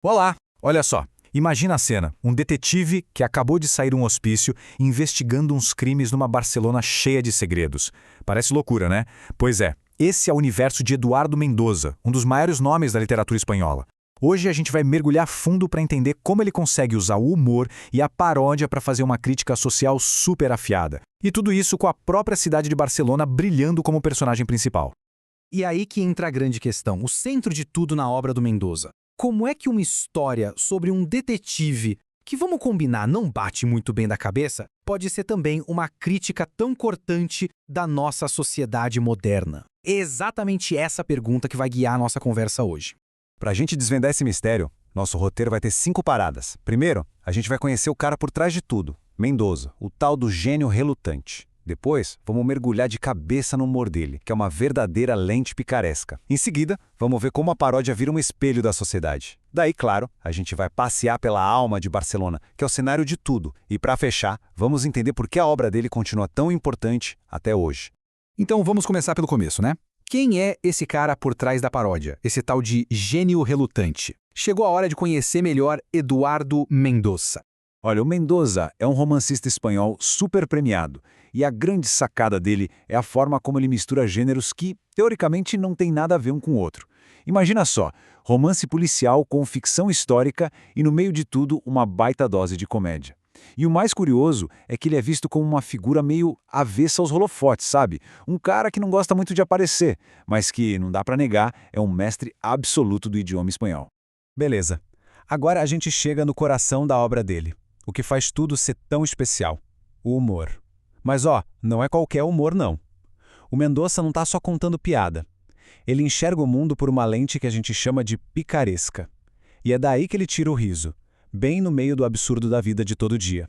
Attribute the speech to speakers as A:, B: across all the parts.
A: Olá, olha só. Imagina a cena, um detetive que acabou de sair de um hospício investigando uns crimes numa Barcelona cheia de segredos. Parece loucura, né? Pois é, esse é o universo de Eduardo Mendoza, um dos maiores nomes da literatura espanhola. Hoje a gente vai mergulhar fundo para entender como ele consegue usar o humor e a paródia para fazer uma crítica social super afiada. E tudo isso com a própria cidade de Barcelona brilhando como personagem principal.
B: E aí que entra a grande questão, o centro de tudo na obra do Mendoza. Como é que uma história sobre um detetive, que vamos combinar não bate muito bem da cabeça, pode ser também uma crítica tão cortante da nossa sociedade moderna? É exatamente essa pergunta que vai guiar a nossa conversa hoje.
C: Para a gente desvendar esse mistério, nosso roteiro vai ter 5 paradas. Primeiro, a gente vai conhecer o cara por trás de tudo, Mendoza, o tal do gênio relutante. Depois, vamos mergulhar de cabeça no humor dele, que é uma verdadeira lente picaresca. Em seguida, vamos ver como a paródia vira um espelho da sociedade. Daí, claro, a gente vai passear pela alma de Barcelona, que é o cenário de tudo. E para fechar, vamos entender por que a obra dele continua tão importante até hoje.
B: Então vamos começar pelo começo, né? Quem é esse cara por trás da paródia, esse tal de gênio relutante? Chegou a hora de conhecer melhor Eduardo Mendoza.
C: Olha, o Mendoza é um romancista espanhol super premiado, e a grande sacada dele é a forma como ele mistura gêneros que, teoricamente, não tem nada a ver um com o outro. Imagina só, romance policial com ficção histórica e, no meio de tudo, uma baita dose de comédia. E o mais curioso é que ele é visto como uma figura meio avessa aos holofotes, sabe? Um cara que não gosta muito de aparecer, mas que, não dá pra negar, é um mestre absoluto do idioma espanhol.
A: Beleza. Agora a gente chega no coração da obra dele. O que faz tudo ser tão especial. O humor. Mas não é qualquer humor não. O Mendoza não está só contando piada. Ele enxerga o mundo por uma lente que a gente chama de picaresca. E é daí que ele tira o riso, bem no meio do absurdo da vida de todo dia.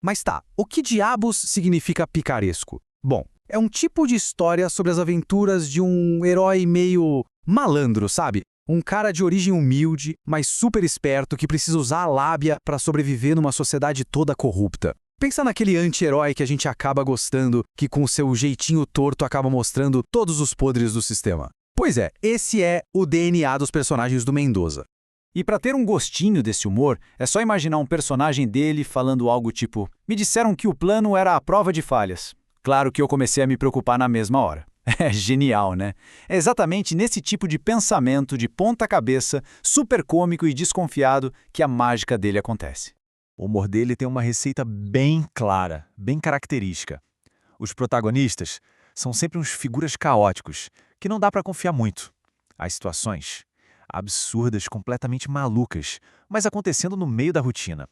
B: Mas tá, o que diabos significa picaresco? Bom, é um tipo de história sobre as aventuras de um herói meio malandro, sabe? Um cara de origem humilde, mas super esperto que precisa usar a lábia para sobreviver numa sociedade toda corrupta. Pensa naquele anti-herói que a gente acaba gostando, que com seu jeitinho torto acaba mostrando todos os podres do sistema. Pois é, esse é o DNA dos personagens do Mendoza.
A: E para ter um gostinho desse humor, é só imaginar um personagem dele falando algo tipo: "Me disseram que o plano era a prova de falhas." Claro que eu comecei a me preocupar na mesma hora. É genial, né? É exatamente nesse tipo de pensamento de ponta cabeça, super cômico e desconfiado, que a mágica dele acontece.
C: O humor dele tem uma receita bem clara, bem característica. Os protagonistas são sempre uns figuras caóticos, que não dá para confiar muito. As situações absurdas, completamente malucas, mas acontecendo no meio da rotina.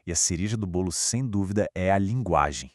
C: E a cereja do bolo, sem dúvida, é a linguagem.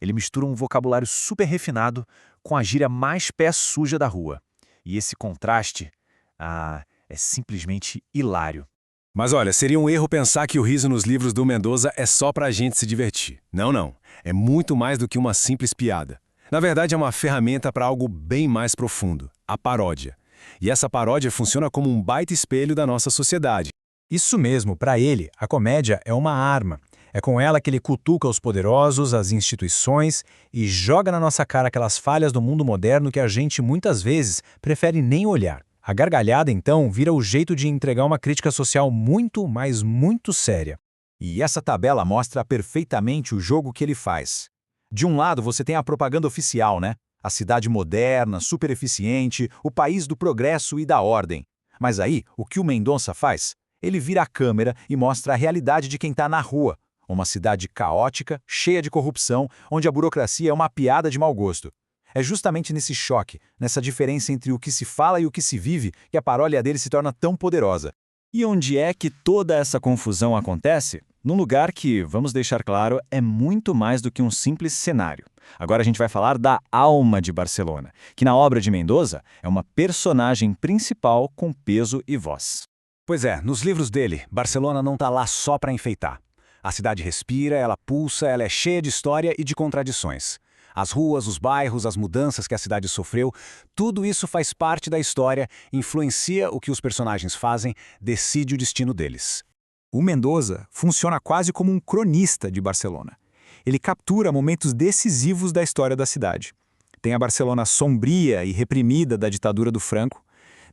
C: Ele mistura um vocabulário super refinado com a gíria mais pé suja da rua. E esse contraste, é simplesmente hilário.
D: Mas olha, seria um erro pensar que o riso nos livros do Mendoza é só pra gente se divertir. Não, não. É muito mais do que uma simples piada. Na verdade, é uma ferramenta para algo bem mais profundo, a paródia. E essa paródia funciona como um baita espelho da nossa sociedade.
A: Isso mesmo, para ele, a comédia é uma arma. É com ela que ele cutuca os poderosos, as instituições e joga na nossa cara aquelas falhas do mundo moderno que a gente muitas vezes prefere nem olhar. A gargalhada, então, vira o jeito de entregar uma crítica social muito, mas muito séria.
E: E essa tabela mostra perfeitamente o jogo que ele faz. De um lado, você tem a propaganda oficial, né? A cidade moderna, super eficiente, o país do progresso e da ordem. Mas aí, o que o Mendoza faz? Ele vira a câmera e mostra a realidade de quem está na rua. Uma cidade caótica, cheia de corrupção, onde a burocracia é uma piada de mau gosto. É justamente nesse choque, nessa diferença entre o que se fala e o que se vive, que a paródia dele se torna tão poderosa.
C: E onde é que toda essa confusão acontece? Num lugar que, vamos deixar claro, é muito mais do que um simples cenário. Agora a gente vai falar da alma de Barcelona, que na obra de Mendoza é uma personagem principal com peso e voz.
A: Pois é, nos livros dele, Barcelona não está lá só para enfeitar. A cidade respira, ela pulsa, ela é cheia de história e de contradições. As ruas, os bairros, as mudanças que a cidade sofreu, tudo isso faz parte da história, influencia o que os personagens fazem, decide o destino deles. O Mendoza funciona quase como um cronista de Barcelona. Ele captura momentos decisivos da história da cidade. Tem a Barcelona sombria e reprimida da ditadura do Franco,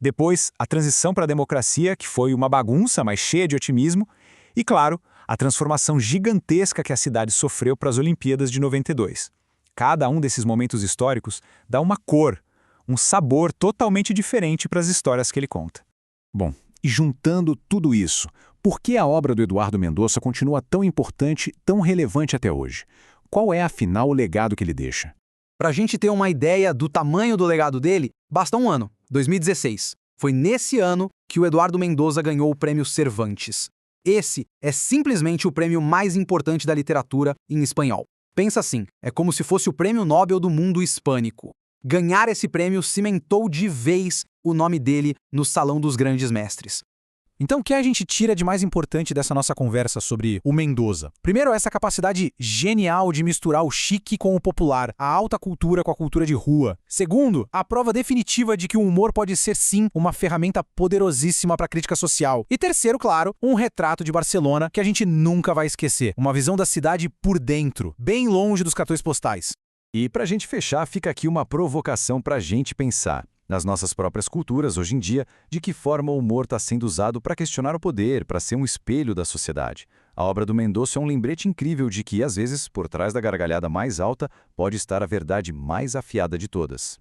A: Depois, a transição para a democracia, que foi uma bagunça, mas cheia de otimismo. E, claro, a transformação gigantesca que a cidade sofreu para as Olimpíadas de 92. Cada um desses momentos históricos dá uma cor, um sabor totalmente diferente para as histórias que ele conta.
F: Bom, e juntando tudo isso, por que a obra do Eduardo Mendonça continua tão importante, tão relevante até hoje? Qual é, afinal, o legado que ele deixa?
B: Para a gente ter uma ideia do tamanho do legado dele, basta um ano, 2016. Foi nesse ano que o Eduardo Mendonça ganhou o Prêmio Cervantes. Esse é simplesmente o prêmio mais importante da literatura em espanhol. Pensa assim, é como se fosse o Prêmio Nobel do mundo hispânico. Ganhar esse prêmio cimentou de vez o nome dele no Salão dos Grandes Mestres. Então, o que a gente tira de mais importante dessa nossa conversa sobre o Mendonça? Primeiro, essa capacidade genial de misturar o chique com o popular, a alta cultura com a cultura de rua. Segundo, a prova definitiva de que o humor pode ser, sim, uma ferramenta poderosíssima para a crítica social. E terceiro, claro, um retrato de Barcelona que a gente nunca vai esquecer. Uma visão da cidade por dentro, bem longe dos cartões postais.
E: E para a gente fechar, fica aqui uma provocação para a gente pensar. Nas nossas próprias culturas, hoje em dia, de que forma o humor está sendo usado para questionar o poder, para ser um espelho da sociedade. A obra do Mendonça é um lembrete incrível de que, às vezes, por trás da gargalhada mais alta, pode estar a verdade mais afiada de todas.